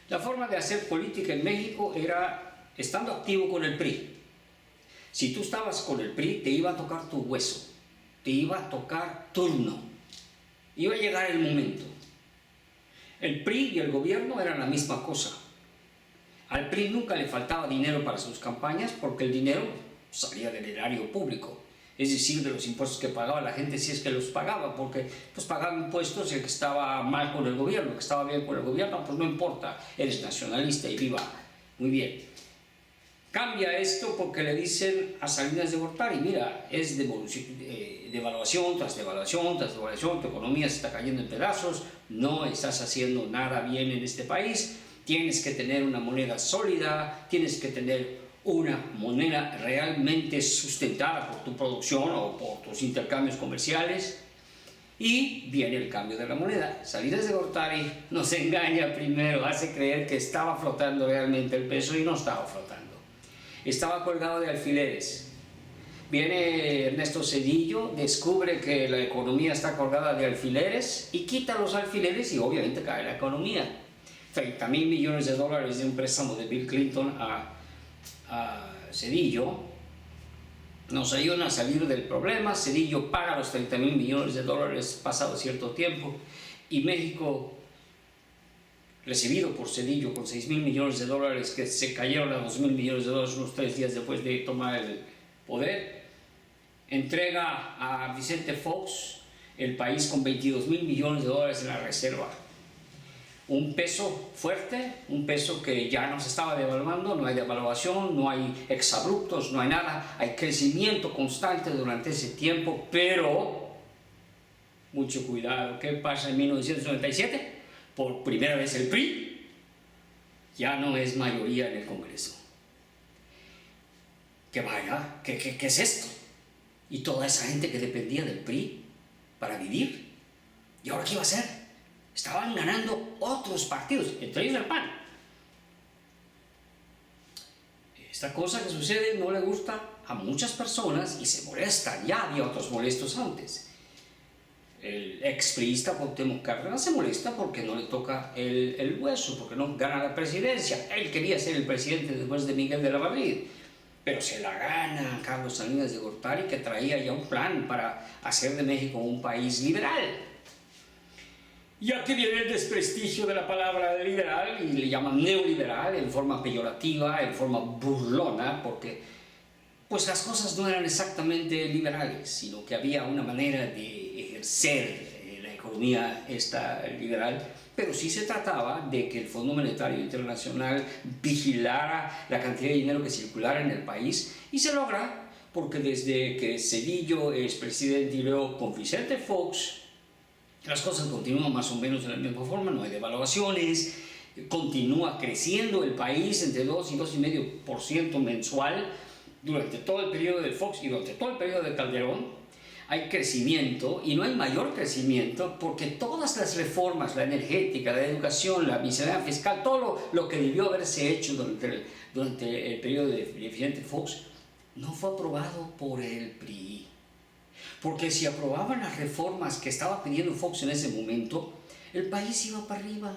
La forma de hacer política en México era estando activo con el PRI. Si tú estabas con el PRI, te iba a tocar tu hueso, te iba a tocar turno, iba a llegar el momento. El PRI y el gobierno eran la misma cosa. Al PRI nunca le faltaba dinero para sus campañas porque el dinero salía del erario público, es decir, de los impuestos que pagaba la gente, si es que los pagaba, porque pues pagaba impuestos y el que estaba mal con el gobierno, el que estaba bien con el gobierno, pues no importa, eres nacionalista y viva, muy bien. Cambia esto porque le dicen a Salinas de Gortari, mira, es devaluación tras devaluación tras devaluación, tu economía se está cayendo en pedazos, no estás haciendo nada bien en este país, tienes que tener una moneda sólida, tienes que tener una moneda realmente sustentada por tu producción o por tus intercambios comerciales. Y viene el cambio de la moneda. Salinas de Gortari nos engaña primero, hace creer que estaba flotando realmente el peso y no estaba flotando. Estaba colgado de alfileres. Viene Ernesto Zedillo, descubre que la economía está colgada de alfileres y quita los alfileres y obviamente cae la economía. 30.000 millones de dólares de un préstamo de Bill Clinton a Zedillo nos ayudan a salir del problema. Zedillo paga los 30.000 millones de dólares pasado cierto tiempo y México, recibido por Zedillo con 6.000 millones de dólares que se cayeron a 2.000 millones de dólares unos 3 días después de tomar el poder, entrega a Vicente Fox el país con 22.000 millones de dólares en la reserva. Un peso fuerte, un peso que ya no se estaba devaluando, no hay devaluación, no hay exabruptos, no hay nada, hay crecimiento constante durante ese tiempo, pero mucho cuidado. ¿Qué pasa en 1997? Por primera vez el PRI ya no es mayoría en el Congreso. ¿Qué vaya? ¿Qué es esto? Y toda esa gente que dependía del PRI para vivir, ¿y ahora qué iba a hacer? Estaban ganando otros partidos, entre ellos el PAN. Esta cosa que sucede no le gusta a muchas personas y se molestan. Ya había otros molestos antes. El expriista Cuauhtémoc Cárdenas se molesta porque no le toca el hueso, porque no gana la presidencia. Él quería ser el presidente después de Miguel de la Madrid, pero se la gana Carlos Salinas de Gortari, que traía ya un plan para hacer de México un país liberal. Y aquí viene el desprestigio de la palabra liberal y le llaman neoliberal en forma peyorativa, en forma burlona, porque pues las cosas no eran exactamente liberales, sino que había una manera de ejercer la economía esta liberal, pero sí se trataba de que el Fondo Monetario Internacional vigilara la cantidad de dinero que circulara en el país, y se logra porque desde que Zedillo es presidente y luego con Vicente Fox, las cosas continúan más o menos de la misma forma, no hay devaluaciones, continúa creciendo el país entre 2 y 2,5% mensual durante todo el periodo de Fox y durante todo el periodo de Calderón. Hay crecimiento y no hay mayor crecimiento porque todas las reformas, la energética, la educación, la miscelánea fiscal, todo lo que debió haberse hecho durante el periodo de Vicente Fox no fue aprobado por el PRI. Porque si aprobaban las reformas que estaba pidiendo Fox en ese momento, el país iba para arriba,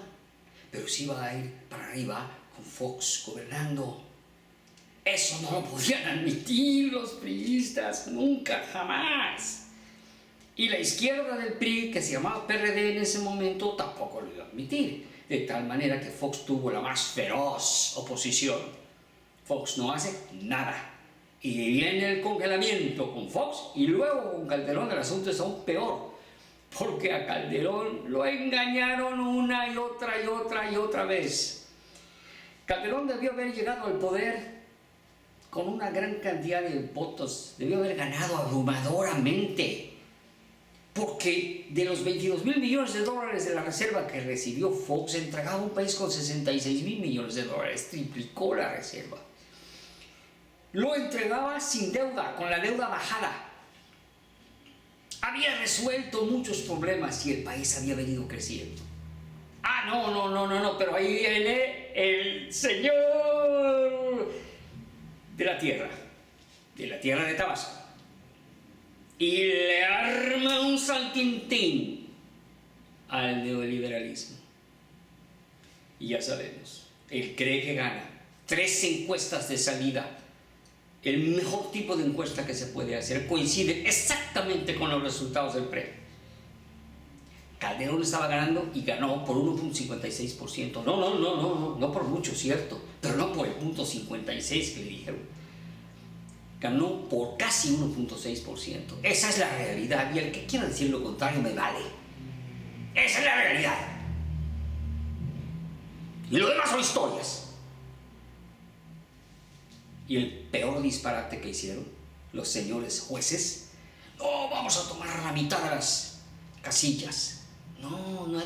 pero se iba a ir para arriba con Fox gobernando. Eso no lo podían admitir los priistas, nunca, jamás. Y la izquierda del PRI, que se llamaba PRD en ese momento, tampoco lo iba a admitir, de tal manera que Fox tuvo la más feroz oposición. Fox no hace nada. Y viene el congelamiento con Fox y luego con Calderón el asunto es aún peor, porque a Calderón lo engañaron una y otra vez. Calderón debió haber llegado al poder con una gran cantidad de votos, debió haber ganado abrumadoramente, porque de los 22.000 millones de dólares de la reserva que recibió Fox, entregaba un país con 66.000 millones de dólares, triplicó la reserva. Lo entregaba sin deuda, con la deuda bajada. Había resuelto muchos problemas y el país había venido creciendo. No, pero ahí viene el señor de la tierra de Tabasco, y le arma un saltintín al neoliberalismo. Y ya sabemos, él cree que gana. 3 encuestas de salida, el mejor tipo de encuesta que se puede hacer, coincide exactamente con los resultados del PRE. Calderón estaba ganando y ganó por 1.56%. No por mucho, cierto, pero no por el 0.56 que le dijeron. Ganó por casi 1.6%. Esa es la realidad, y el que quiera decir lo contrario me vale. Esa es la realidad. Y lo demás son historias. Y el peor disparate que hicieron los señores jueces: no, vamos a tomar la mitad de las casillas. No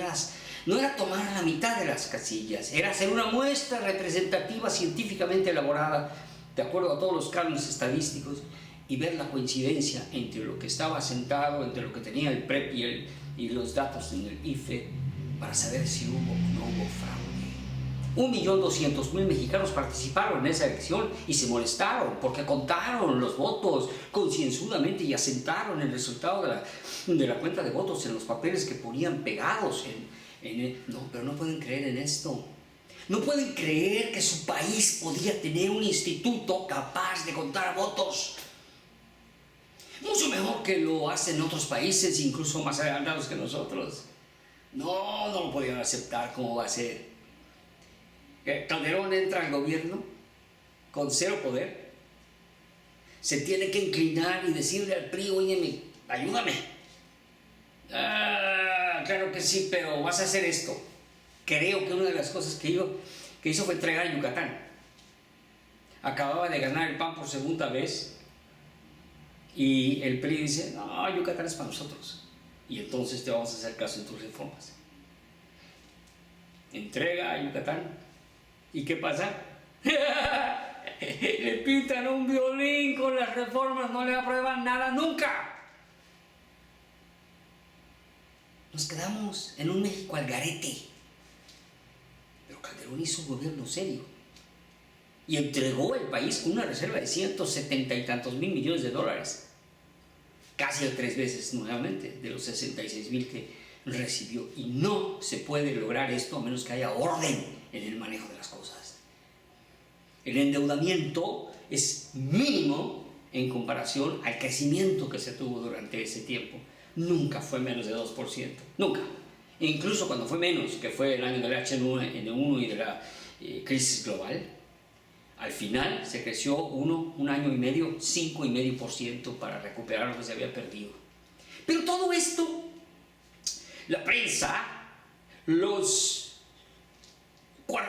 era tomar la mitad de las casillas, era hacer una muestra representativa científicamente elaborada, de acuerdo a todos los cánones estadísticos, y ver la coincidencia entre lo que estaba asentado, entre lo que tenía el PREP y los datos en el IFE, para saber si hubo o no hubo fraude. 1.200.000 mexicanos participaron en esa elección y se molestaron porque contaron los votos concienzudamente y asentaron el resultado de la cuenta de votos en los papeles que ponían pegados pero no pueden creer en esto. No pueden creer que su país podía tener un instituto capaz de contar votos. Mucho mejor que lo hacen otros países, incluso más adelantados que nosotros. No lo podían aceptar. ¿Cómo va a ser? Calderón entra al gobierno con 0 poder, se tiene que inclinar y decirle al PRI: oye, ayúdame. Claro que sí, pero vas a hacer esto. Creo que una de las cosas que hizo fue entregar a Yucatán. Acababa de ganar el PAN por segunda vez y el PRI dice: no, Yucatán es para nosotros y entonces te vamos a hacer caso en tus reformas. Entrega a Yucatán. ¿Y qué pasa? Le pintan un violín con las reformas, no le aprueban nada nunca. Nos quedamos en un México al garete. Pero Calderón hizo un gobierno serio y entregó el país con una reserva de 170 y tantos mil millones de dólares, casi 3 veces nuevamente de los 66,000 que recibió. Y no se puede lograr esto a menos que haya orden en el manejo de las cosas. El endeudamiento es mínimo en comparación al crecimiento que se tuvo durante ese tiempo. Nunca fue menos de 2%, nunca. E incluso cuando fue menos, que fue el año del H1N1 y de la crisis global, al final se creció un año y medio, 5,5% para recuperar lo que se había perdido. Pero todo esto, la prensa,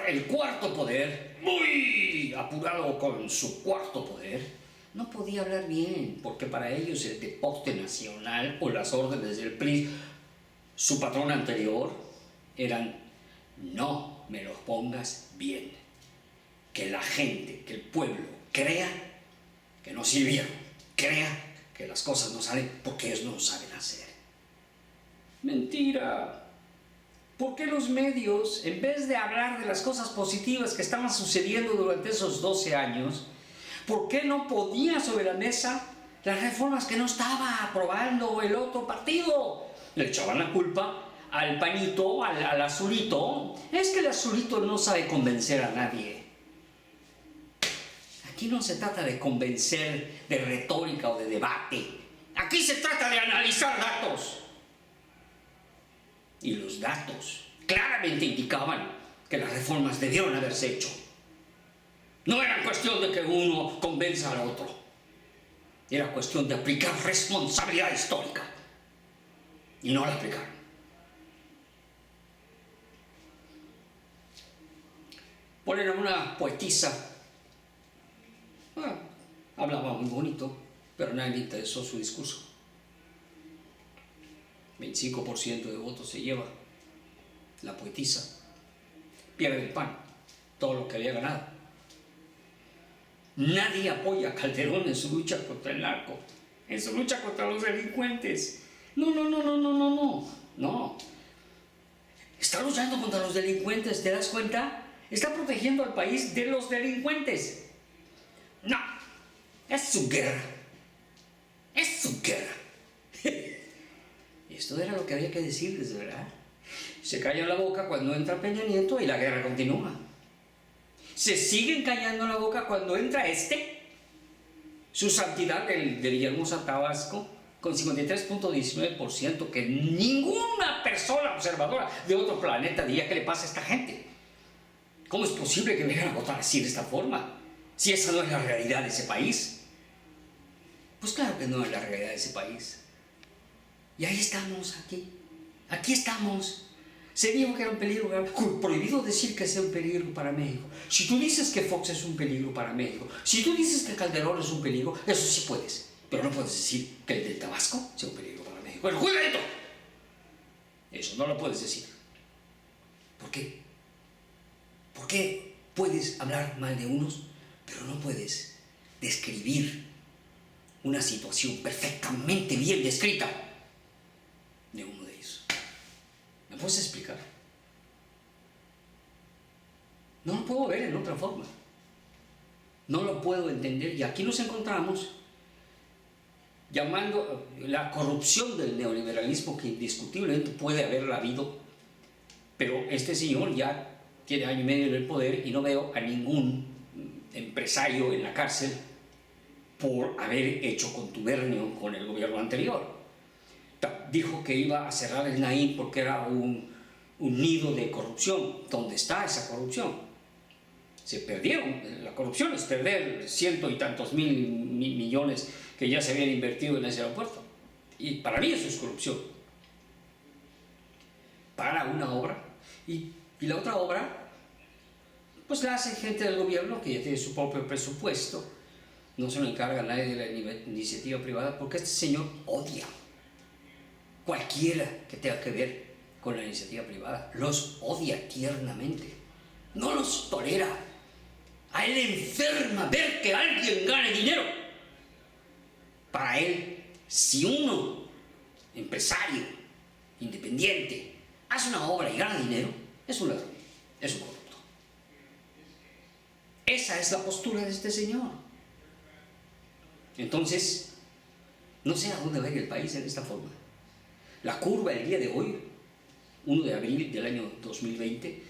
el cuarto poder, muy apurado con su cuarto poder, no podía hablar bien, porque para ellos el deporte nacional o las órdenes del PRI, su patrón anterior, eran: no me lo pongas bien, que la gente, que el pueblo crea que no sirvieron, crea que las cosas no salen porque ellos no lo saben hacer. Mentira. ¿Por qué los medios, en vez de hablar de las cosas positivas que estaban sucediendo durante esos 12 años, por qué no ponía sobre la mesa las reformas que no estaba aprobando el otro partido? Le echaban la culpa al panito, al azulito. Es que el azulito no sabe convencer a nadie. Aquí no se trata de convencer, de retórica o de debate. Aquí se trata de analizar datos. Y los datos claramente indicaban que las reformas debieron haberse hecho. No era cuestión de que uno convenza al otro. Era cuestión de aplicar responsabilidad histórica. Y no la aplicaron. Ponen a una poetisa. Hablaba muy bonito, pero a nadie le interesó su discurso. 25% de votos se lleva la poetisa. Pierde el PAN, todo lo que había ganado. Nadie apoya a Calderón en su lucha contra el narco, en su lucha contra los delincuentes. No. Está luchando contra los delincuentes, ¿te das cuenta? Está protegiendo al país de los delincuentes. No, es su guerra. Es su guerra. Esto era lo que había que decirles, ¿verdad? Se callan la boca cuando entra Peña Nieto y la guerra continúa. Se siguen callando la boca cuando entra su santidad de Villahermosa, Tabasco, con 53.19%, que ninguna persona observadora de otro planeta diría qué le pasa a esta gente. ¿Cómo es posible que vengan a votar así de esta forma? Si esa no es la realidad de ese país. Pues claro que no es la realidad de ese país. Y ahí estamos, aquí estamos. Se dijo que era un peligro, prohibido decir que sea un peligro para México. Si tú dices que Fox es un peligro para México, si tú dices que Calderón es un peligro, eso sí puedes. Pero no puedes decir que el del Tabasco sea un peligro para México. ¡El jueguito! Eso no lo puedes decir. ¿Por qué? ¿Por qué puedes hablar mal de unos, pero no puedes describir una situación perfectamente bien descrita de uno de ellos? ¿Me puedes explicar? No lo puedo ver en otra forma. No lo puedo entender. Y aquí nos encontramos llamando la corrupción del neoliberalismo, que indiscutiblemente puede haberla habido, pero este señor ya tiene año y medio en el poder y no veo a ningún empresario en la cárcel por haber hecho contubernio con el gobierno anterior. Dijo que iba a cerrar el Naim porque era un nido de corrupción. ¿Dónde está esa corrupción? Se perdieron. La corrupción es perder ciento y tantos mil millones que ya se habían invertido en ese aeropuerto. Y para mí eso es corrupción. Para una obra. Y la otra obra, pues la hace gente del gobierno que ya tiene su propio presupuesto. No se lo encarga a nadie de la iniciativa privada, porque este señor odia cualquiera que tenga que ver con la iniciativa privada. Los odia tiernamente. No los tolera. A él le enferma ver que alguien gane dinero. Para él, si uno, empresario, independiente, hace una obra y gana dinero, es un ladrón, es un corrupto. Esa es la postura de este señor. Entonces, no sé a dónde va a ir el país en esta forma. La curva el día de hoy, 1 de abril del año 2020,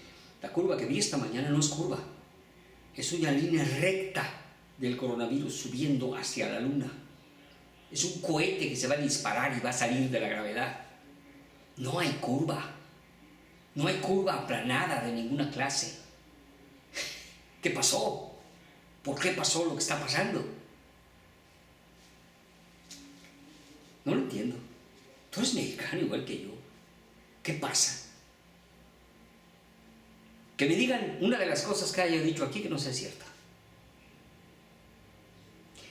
la curva que vi esta mañana no es curva, es una línea recta del coronavirus subiendo hacia la luna. Es un cohete que se va a disparar y va a salir de la gravedad. No hay curva. No hay curva aplanada de ninguna clase. ¿Qué pasó? ¿Por qué pasó lo que está pasando? No lo entiendo. Tú eres mexicano igual que yo. ¿Qué pasa? Que me digan una de las cosas que haya dicho aquí que no sea cierta.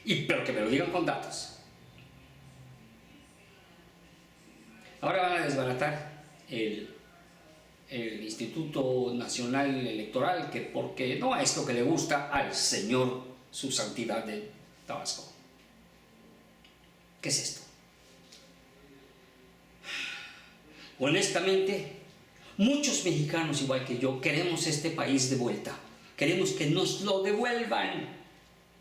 Pero que me lo digan con datos. Ahora van a desbaratar el Instituto Nacional Electoral, que porque no es lo que le gusta al señor, su santidad de Tabasco. ¿Qué es esto? Honestamente, muchos mexicanos, igual que yo, queremos este país de vuelta. Queremos que nos lo devuelvan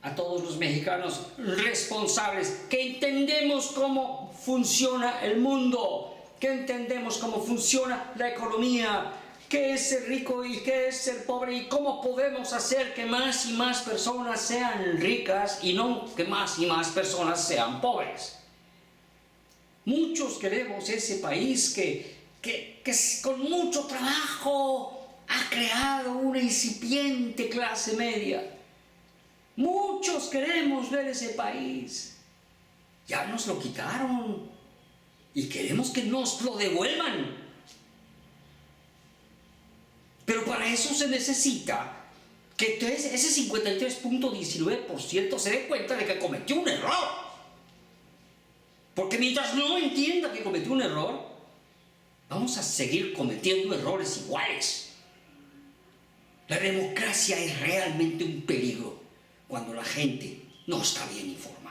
a todos los mexicanos responsables, que entendemos cómo funciona el mundo, que entendemos cómo funciona la economía, qué es ser rico y qué es ser pobre, y cómo podemos hacer que más y más personas sean ricas y no que más y más personas sean pobres. Muchos queremos ese país que con mucho trabajo ha creado una incipiente clase media. Muchos queremos ver ese país. Ya nos lo quitaron y queremos que nos lo devuelvan. Pero para eso se necesita que ese 53.19% se dé cuenta de que cometió un error. Porque mientras no entienda que cometió un error, vamos a seguir cometiendo errores iguales. La democracia es realmente un peligro cuando la gente no está bien informada.